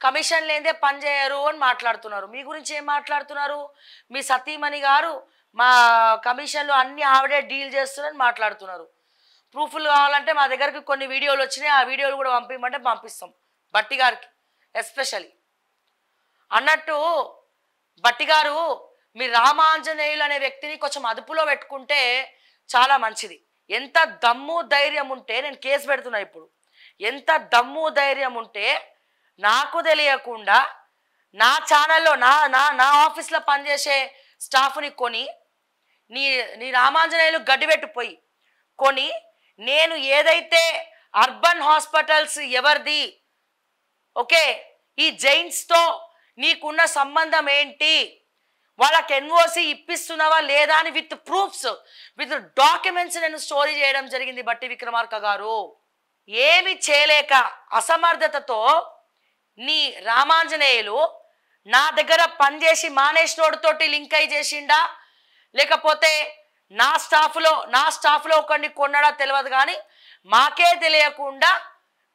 Commission లేదే పని చేయరు అని మాట్లాడుతున్నారు. మీ గురించి ఏం మాట్లాడుతున్నారు? మీ సతీమణి గారు మా కమిషన్లు అన్ని ఆవిడే డీల్ చేస్తున్నారని మాట్లాడుతున్నారు. ప్రూఫ్లు కావాలంటే మా దగ్గరికి కొన్ని వీడియోలు వచ్చినాయి, ఆ వీడియోలు కూడా పంపించమంటే పంపిస్తాం. బట్టి గారికి ఎస్పెషలీ అన్నట్టు బట్టి గారు మీ రామాంజనేయులు అనే వ్యక్తిని కొంచెం అదుపులో పెట్టుకుంటే చాలా మంచిది. ఎంత దమ్ము ధైర్యం ఉంటే నేను కేసు పెడుతున్నా ఇప్పుడు. ఎంత దమ్ము ధైర్యం ఉంటే నాకు తెలియకుండా నా ఛానల్లో నా నా నా ఆఫీస్లో పనిచేసే స్టాఫ్ని కొని నీ రామాంజనేయులు గడ్డిపెట్టిపోయి కొని నేను ఏదైతే అర్బన్ హాస్పిటల్స్ ఎవరిది, ఓకే, ఈ జైన్స్తో నీకున్న సంబంధం ఏంటి, వాళ్ళకి ఎన్ఓసి ఇప్పిస్తున్నావా లేదా అని విత్ ప్రూఫ్స్ విత్ డాక్యుమెంట్స్ నేను స్టోరీ చేయడం జరిగింది. బట్టి విక్రమార్క గారు ఏమి చేయలేక అసమర్థతతో నీ రామాంజనేయులు నా దగ్గర పనిచేసి మానేసినోడితోటి లింక్ అయి చేసిండా, లేకపోతే నా స్టాఫ్లో ఒకరిని కొన్నాడా తెలియదు, కానీ మాకే తెలియకుండా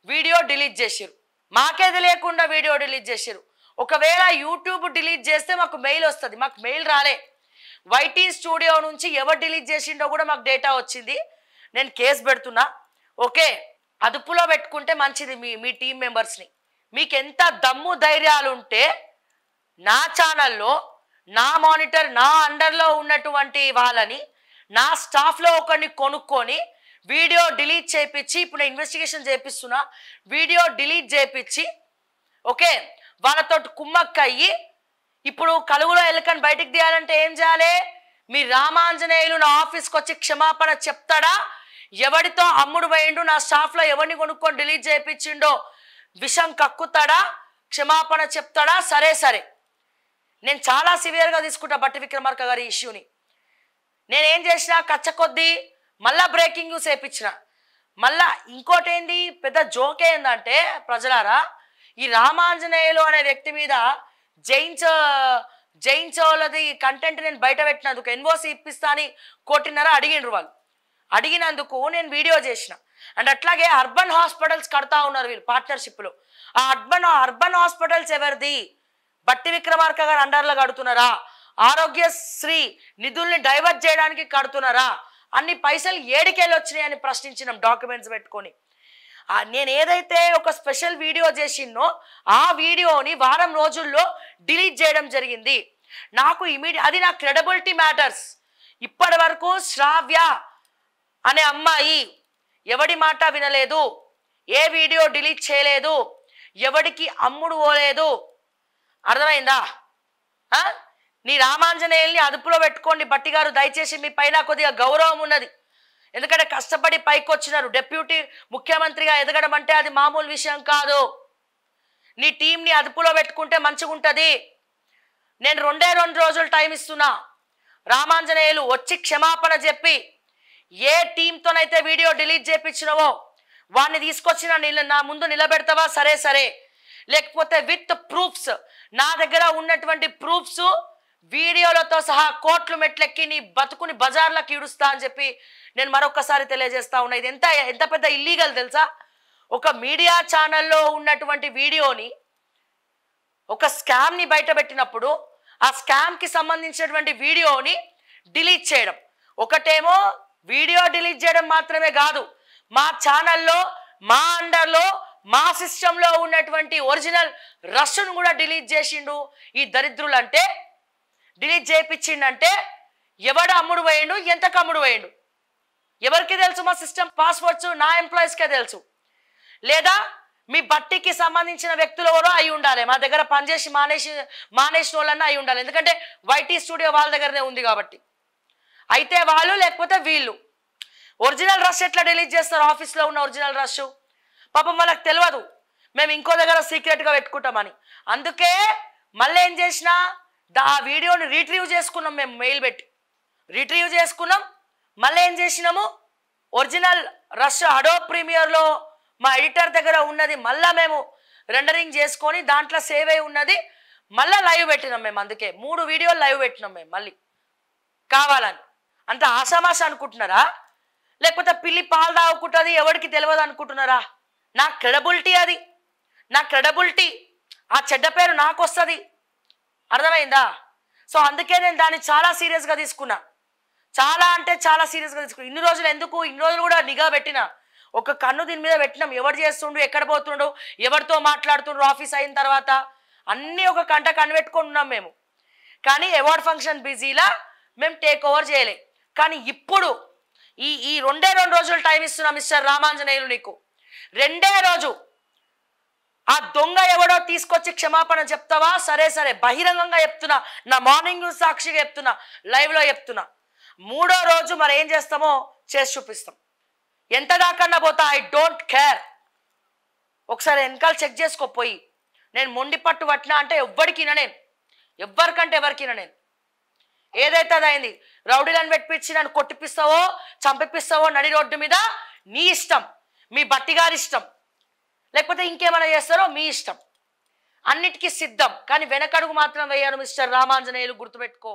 వీడియో డిలీట్ చేసిరు. ఒకవేళ యూట్యూబ్ డిలీట్ చేస్తే మాకు మెయిల్ వస్తుంది, మాకు మెయిల్ రాలే. వైటీ స్టూడియో నుంచి ఎవరు డిలీట్ చేసిండో కూడా మాకు డేటా వచ్చింది. నేను కేసు పెడుతున్నా. ఓకే, అదుపులో పెట్టుకుంటే మంచిది మీ టీం మెంబర్స్ని. మీకు ఎంత దమ్ము ధైర్యాలు ఉంటే నా ఛానల్లో నా మానిటర్ నా అండర్లో ఉన్నటువంటి వాళ్ళని నా స్టాఫ్లో ఒకరిని కొనుక్కొని వీడియో డిలీట్ చేయించి, ఇప్పుడు నేను ఇన్వెస్టిగేషన్ చేపిస్తున్నా, వీడియో డిలీట్ చేయించి, ఓకే, వాళ్ళతో కుమ్మక్కయ్యి ఇప్పుడు కలుగులో ఎలుకని బయటికి తీయాలంటే ఏం చేయాలి? మీ రామాంజనేయులు నా ఆఫీస్కి వచ్చి క్షమాపణ చెప్తాడా? ఎవడితో అమ్ముడు పోయిండు, నా స్టాఫ్లో ఎవరిని కొనుక్కొని డిలీట్ చేయించిండో విషం కక్కుతాడా, క్షమాపణ చెప్తాడా? సరే నేను చాలా సివియర్గా తీసుకుంటా బట్టి విక్రమార్క గారి ఇష్యూని. నేనేం చేసినా కచ్చ కొద్దీ మళ్ళా బ్రేకింగ్ న్యూస్ వేయించిన. మళ్ళా ఇంకోటి ఏంది పెద్ద జోక్ ఏందంటే ప్రజలారా, ఈ రామాంజనేయులు అనే వ్యక్తి మీద జైన్స్ వాళ్ళది కంటెంట్ నేను బయట పెట్టినందుకు ఎన్ఓసి ఇప్పిస్తా అని కోటిన్నర అడిగిండ్రు వాళ్ళు. అడిగినందుకు నేను వీడియో చేసిన. అండ్ అట్లాగే అర్బన్ హాస్పిటల్స్ కడతా ఉన్నారు వీళ్ళు పార్ట్నర్షిప్లో. ఆ అర్బన్ హాస్పిటల్స్ ఎవరిది? బట్టి విక్రమార్క గారు అండర్లో కడుతున్నారా? ఆరోగ్యశ్రీ నిధుల్ని డైవర్ట్ చేయడానికి కడుతున్నారా? అన్ని పైసలు ఏడికెళ్ళి వచ్చినాయి అని ప్రశ్నించినాం డాక్యుమెంట్స్ పెట్టుకొని. నేను ఏదైతే ఒక స్పెషల్ వీడియో చేసినో ఆ వీడియోని వారం రోజుల్లో డిలీట్ చేయడం జరిగింది. నాకు అది నా క్రెడిబిలిటీ మ్యాటర్స్. ఇప్పటి వరకు శ్రావ్య అనే అమ్మాయి ఎవడి మాట వినలేదు, ఏ వీడియో డిలీట్ చేయలేదు, ఎవడికి అమ్ముడు పోలేదు. అర్థమైందా? నీ రామాంజనేయుల్ని అదుపులో పెట్టుకోండి బట్టి గారు. దయచేసి మీ పైన కొద్దిగా గౌరవం ఉన్నది. ఎందుకంటే కష్టపడి పైకి వచ్చినారు. డిప్యూటీ ముఖ్యమంత్రిగా ఎదగడం అంటే అది మామూలు విషయం కాదు. నీ టీంని అదుపులో పెట్టుకుంటే మంచిగా ఉంటుంది. నేను 2 రోజులు టైం ఇస్తున్నా. రామాంజనేయులు వచ్చి క్షమాపణ చెప్పి ఏ టీంతోనైతే వీడియో డిలీట్ చేయించినవో వాడిని తీసుకొచ్చిన నా ముందు నిలబెడతావా? సరే లేకపోతే విత్ ప్రూఫ్స్, నా దగ్గర ఉన్నటువంటి ప్రూఫ్స్ వీడియోలతో సహా కోట్లు మెట్లెక్కి నీ బతుకుని బజార్లకు ఈడుస్తా అని చెప్పి నేను మరొకసారి తెలియజేస్తా ఉన్నా. ఇది ఎంత పెద్ద ఇల్లీగల్ తెలుసా? ఒక మీడియా ఛానల్లో ఉన్నటువంటి వీడియోని ఒక స్కామ్ని బయట పెట్టినప్పుడు ఆ స్కామ్కి సంబంధించినటువంటి వీడియోని డిలీట్ చేయడం. ఒకటేమో వీడియో డిలీట్ చేయడం మాత్రమే కాదు, మా ఛానల్లో మా అండర్లో మా సిస్టంలో ఉన్నటువంటి ఒరిజినల్ రష్ను కూడా డిలీట్ చేసిండు. ఈ దరిద్రులు అంటే డిలీట్ చేయించిండంటే ఎవడు అమ్ముడు పోయిండు, ఎంతకు అమ్ముడు పోయిండు ఎవరికి తెలుసు? మా సిస్టమ్ పాస్వర్డ్స్ నా ఎంప్లాయీస్కే తెలుసు. లేదా మీ బట్టికి సంబంధించిన వ్యక్తులు ఎవరో అయి ఉండాలి, మా దగ్గర పనిచేసి మానేసిన వాళ్ళన్నా అయి ఉండాలి. ఎందుకంటే వైటీ స్టూడియో వాళ్ళ దగ్గరనే ఉంది కాబట్టి. అయితే వాళ్ళు లేకపోతే వీళ్ళు ఒరిజినల్ రష్ ఎట్లా డిలీట్ చేస్తారు? ఆఫీస్లో ఉన్న ఒరిజినల్ రష్ పాపం వాళ్ళకి తెలియదు, మేము ఇంకో దగ్గర సీక్రెట్గా పెట్టుకుంటామని. అందుకే మళ్ళీ ఏం చేసినా ఆ వీడియోని రీట్రీవ్ చేసుకున్నాం. మేము మెయిల్ పెట్టి రీట్రీవ్ చేసుకున్నాం. మళ్ళీ ఏం చేసినాము, ఒరిజినల్ రష్ అడోబ్ ప్రీమియర్లో మా ఎడిటర్ దగ్గర ఉన్నది మళ్ళీ మేము రెండరింగ్ చేసుకొని దాంట్లో సేవ్ అయి ఉన్నది మళ్ళీ లైవ్ పెట్టినాం మేము. అందుకే 3 వీడియోలు లైవ్ పెట్టినాం మేము మళ్ళీ కావాలని. అంత ఆషామాష అనుకుంటున్నారా? లేకపోతే పిల్లి పాలు తాగుకుంటుంది ఎవరికి తెలియదు అనుకుంటున్నారా? నా క్రెడిబిలిటీ అది, నా క్రెడిబిలిటీ. ఆ చెడ్డ పేరు నాకు వస్తుంది. అర్థమైందా? సో అందుకే నేను దాన్ని చాలా సీరియస్గా తీసుకున్నా. చాలా అంటే చాలా సీరియస్గా తీసుకున్నా. ఇన్ని రోజులు ఎందుకు, ఇన్ని రోజులు కూడా నిఘా పెట్టినా, ఒక కన్ను దీని మీద పెట్టినాం. ఎవరు చేస్తుండు, ఎక్కడ పోతుండు, ఎవరితో మాట్లాడుతుండ్రు, ఆఫీస్ అయిన తర్వాత అన్నీ ఒక కంట కనిపెట్టుకొని ఉన్నాం మేము. కానీ అవార్డ్ ఫంక్షన్ బిజీలా మేము టేక్ ఓవర్ చేయలే. కానీ ఇప్పుడు ఈ రెండే 2 రోజులు టైం ఇస్తున్నా మిస్టర్ రామాంజనేయులు నీకు. రెండే రోజు ఆ దొంగ ఎవడో తీసుకొచ్చి క్షమాపణ చెప్తావా? సరే సరే, బహిరంగంగా చెప్తున్నా, నా మార్నింగ్ న్యూస్ సాక్షిగా చెప్తున్నా, లైవ్లో చెప్తున్నా. 3వ రోజు మరి ఏం చేస్తామో చేసి చూపిస్తాం. ఎంత దాకన్నా పోతా, ఐ డోంట్ కేర్. ఒకసారి వెనకాల చెక్ చేసుకోపోయి. నేను మొండి పట్టు పట్టినా అంటే ఎవ్వడికినా నేను, ఎవ్వరికంటే ఎవరికినా నేను. ఏదైతే అదైంది. రౌడీలను పెట్టించి నన్ను కొట్టిపిస్తావో చంపిస్తావో నడి రోడ్డు మీద నీ ఇష్టం, మీ బట్టిగారి ఇష్టం, లేకపోతే ఇంకేమైనా చేస్తారో మీ ఇష్టం. అన్నిటికీ సిద్ధం. కానీ వెనకడుగు మాత్రం వేయను మిస్టర్ రామాంజనేయులు, గుర్తుపెట్టుకో.